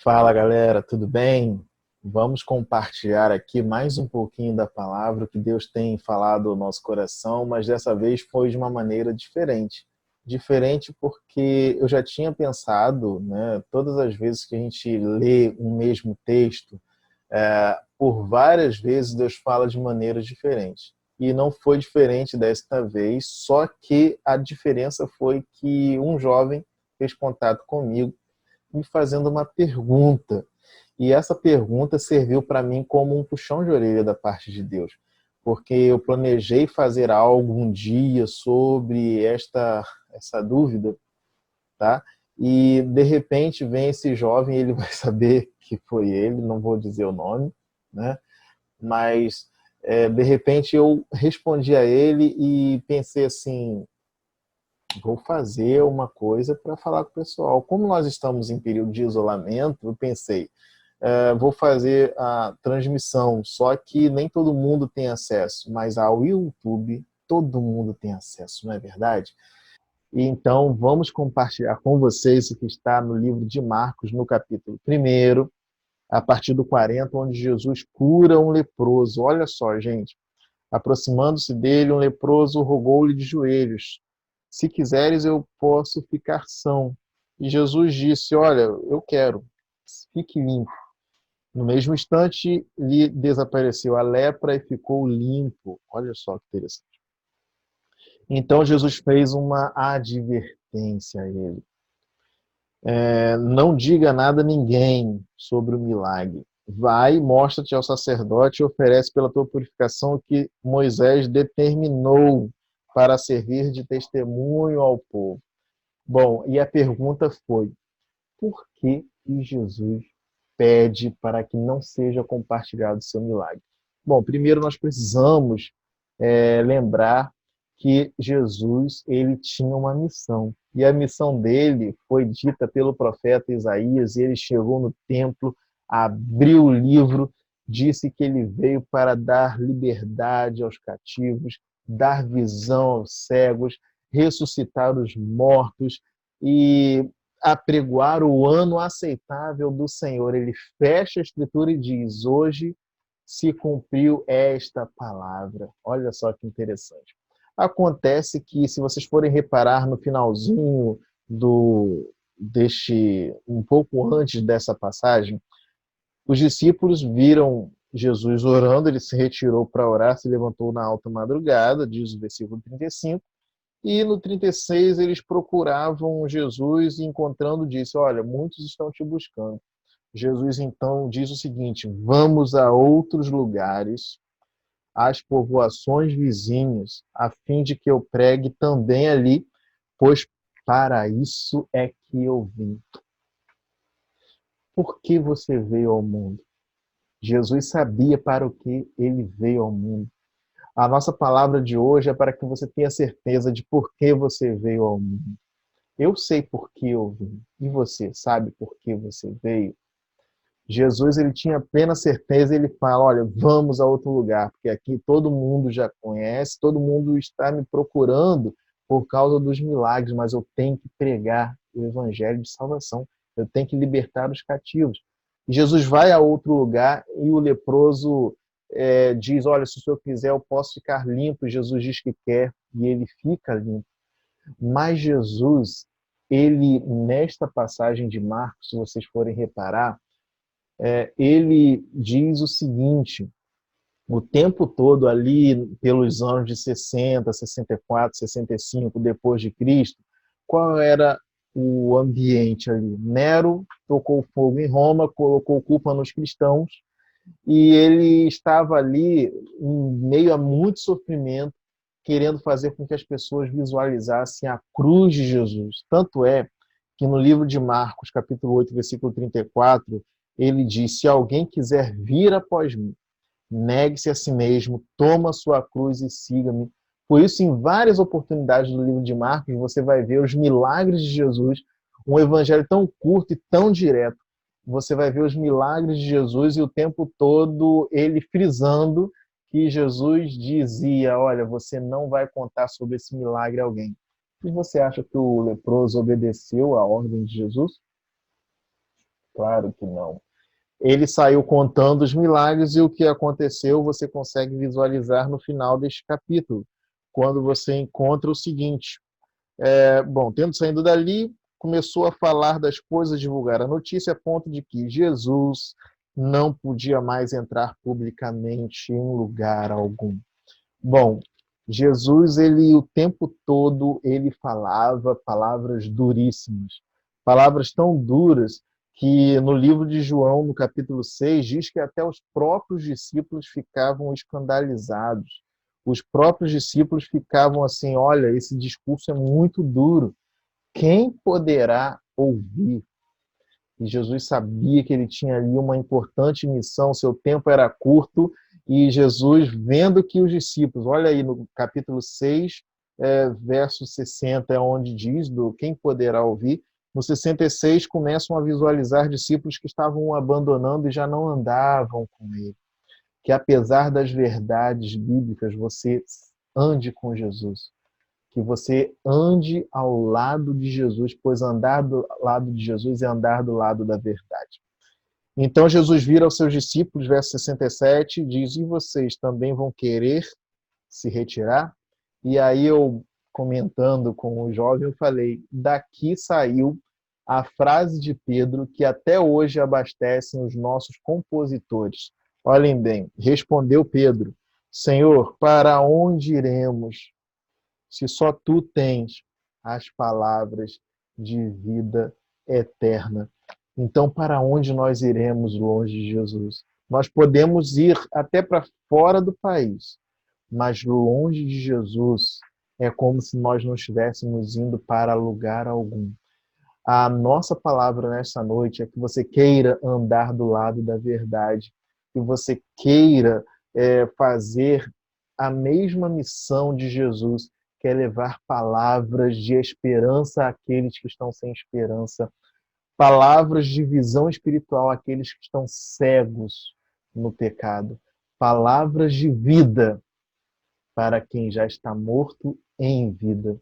Fala galera, tudo bem? Vamos compartilhar aqui mais um pouquinho da palavra que Deus tem falado ao nosso coração, mas dessa vez foi de uma maneira diferente. Diferente porque eu já tinha pensado, né, todas as vezes que a gente lê um mesmo texto, por várias vezes Deus fala de maneiras diferentes. E não foi diferente desta vez, só que a diferença foi que um jovem fez contato comigo me fazendo uma pergunta. E essa pergunta serviu para mim como um puxão de orelha da parte de Deus, porque eu planejei fazer algo um dia sobre essa dúvida, tá? E de repente vem esse jovem, ele vai saber que foi ele, não vou dizer o nome, né? Mas de repente eu respondi a ele e pensei assim, vou fazer uma coisa para falar com o pessoal. Como nós estamos em período de isolamento, eu pensei, vou fazer a transmissão, só que nem todo mundo tem acesso, mas ao YouTube todo mundo tem acesso, não é verdade? E então vamos compartilhar com vocês o que está no livro de Marcos, no capítulo 1, a partir do 40, onde Jesus cura um leproso. Olha só, gente. Aproximando-se dele, um leproso rogou-lhe de joelhos: se quiseres, eu posso ficar são. E Jesus disse: olha, eu quero, fique limpo. No mesmo instante, lhe desapareceu a lepra e ficou limpo. Olha só que interessante. Então Jesus fez uma advertência a ele. Não diga nada a ninguém sobre o milagre. Vai, mostra-te ao sacerdote e oferece pela tua purificação o que Moisés determinou para servir de testemunho ao povo. Bom, e a pergunta foi: por que Jesus pede para que não seja compartilhado o seu milagre? Bom, primeiro nós precisamos lembrar que Jesus ele tinha uma missão. E a missão dele foi dita pelo profeta Isaías, e ele chegou no templo, abriu o livro, disse que ele veio para dar liberdade aos cativos, dar visão aos cegos, ressuscitar os mortos e apregoar o ano aceitável do Senhor. Ele fecha a escritura e diz: hoje se cumpriu esta palavra. Olha só que interessante. Acontece que, se vocês forem reparar no finalzinho um pouco antes dessa passagem, os discípulos viram Jesus orando, ele se retirou para orar, se levantou na alta madrugada, diz o versículo 35, e no 36 eles procuravam Jesus e, encontrando, disse: olha, muitos estão te buscando. Jesus então diz o seguinte: vamos a outros lugares, às povoações vizinhas, a fim de que eu pregue também ali, pois para isso é que eu vim. Por que você veio ao mundo? Jesus sabia para o que ele veio ao mundo. A nossa palavra de hoje é para que você tenha certeza de por que você veio ao mundo. Eu sei por que eu vim. E você sabe por que você veio? Jesus ele tinha plena certeza, ele fala: olha, vamos a outro lugar, porque aqui todo mundo já conhece, todo mundo está me procurando por causa dos milagres, mas eu tenho que pregar o evangelho de salvação, eu tenho que libertar os cativos. E Jesus vai a outro lugar e o leproso diz: olha, se o senhor quiser, eu posso ficar limpo. E Jesus diz que quer e ele fica limpo. Mas Jesus, ele, nesta passagem de Marcos, se vocês forem reparar, ele diz o seguinte: o tempo todo ali, pelos anos de 60, 64, 65 depois de Cristo, qual era o ambiente ali? Nero tocou fogo em Roma, colocou culpa nos cristãos, e ele estava ali em meio a muito sofrimento, querendo fazer com que as pessoas visualizassem a cruz de Jesus. Tanto é que no livro de Marcos, capítulo 8, versículo 34, ele diz: se alguém quiser vir após mim, negue-se a si mesmo, toma a sua cruz e siga-me. Por isso, em várias oportunidades do livro de Marcos, você vai ver os milagres de Jesus, um evangelho tão curto e tão direto. Você vai ver os milagres de Jesus e o tempo todo ele frisando que Jesus dizia: olha, você não vai contar sobre esse milagre a alguém. E você acha que o leproso obedeceu à ordem de Jesus? Claro que não. Ele saiu contando os milagres e o que aconteceu você consegue visualizar no final deste capítulo, quando você encontra o seguinte: bom, tendo saído dali, começou a falar das coisas, divulgar a notícia, a ponto de que Jesus não podia mais entrar publicamente em lugar algum. Bom, Jesus, ele o tempo todo, ele falava palavras duríssimas, palavras tão duras que no livro de João, no capítulo 6, diz que até os próprios discípulos ficavam escandalizados. Os próprios discípulos ficavam assim: olha, esse discurso é muito duro. Quem poderá ouvir? E Jesus sabia que ele tinha ali uma importante missão, seu tempo era curto, e Jesus, vendo que os discípulos, olha aí no capítulo 6, verso 60, é onde diz, do quem poderá ouvir, no 66 começam a visualizar discípulos que estavam o abandonando e já não andavam com ele. Que apesar das verdades bíblicas, você ande com Jesus, que você ande ao lado de Jesus, pois andar do lado de Jesus é andar do lado da verdade. Então Jesus vira aos seus discípulos, verso 67, diz: e vocês também vão querer se retirar? E aí eu, comentando com o jovem, eu falei: daqui saiu a frase de Pedro que até hoje abastecem os nossos compositores. Olhem bem, respondeu Pedro: Senhor, para onde iremos? Se só tu tens as palavras de vida eterna. Então, para onde nós iremos longe de Jesus? Nós podemos ir até para fora do país, mas longe de Jesus é como se nós não estivéssemos indo para lugar algum. A nossa palavra nesta noite é que você queira andar do lado da verdade, que você queira fazer a mesma missão de Jesus, que é levar palavras de esperança àqueles que estão sem esperança, palavras de visão espiritual àqueles que estão cegos no pecado, palavras de vida para quem já está morto em vida.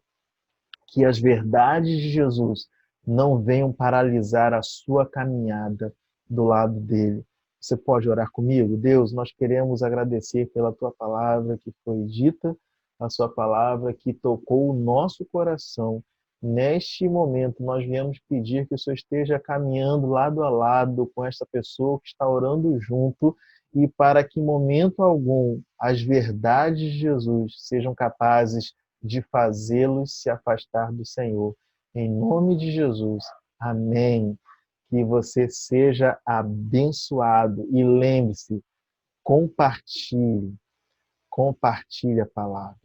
Que as verdades de Jesus não venham paralisar a sua caminhada do lado dele. Você pode orar comigo? Deus, nós queremos agradecer pela tua palavra que foi dita, a sua palavra que tocou o nosso coração. Neste momento, nós viemos pedir que o Senhor esteja caminhando lado a lado com esta pessoa que está orando junto e para que, em momento algum, as verdades de Jesus sejam capazes de fazê-los se afastar do Senhor. Em nome de Jesus. Amém. Que você seja abençoado. E lembre-se, compartilhe a palavra.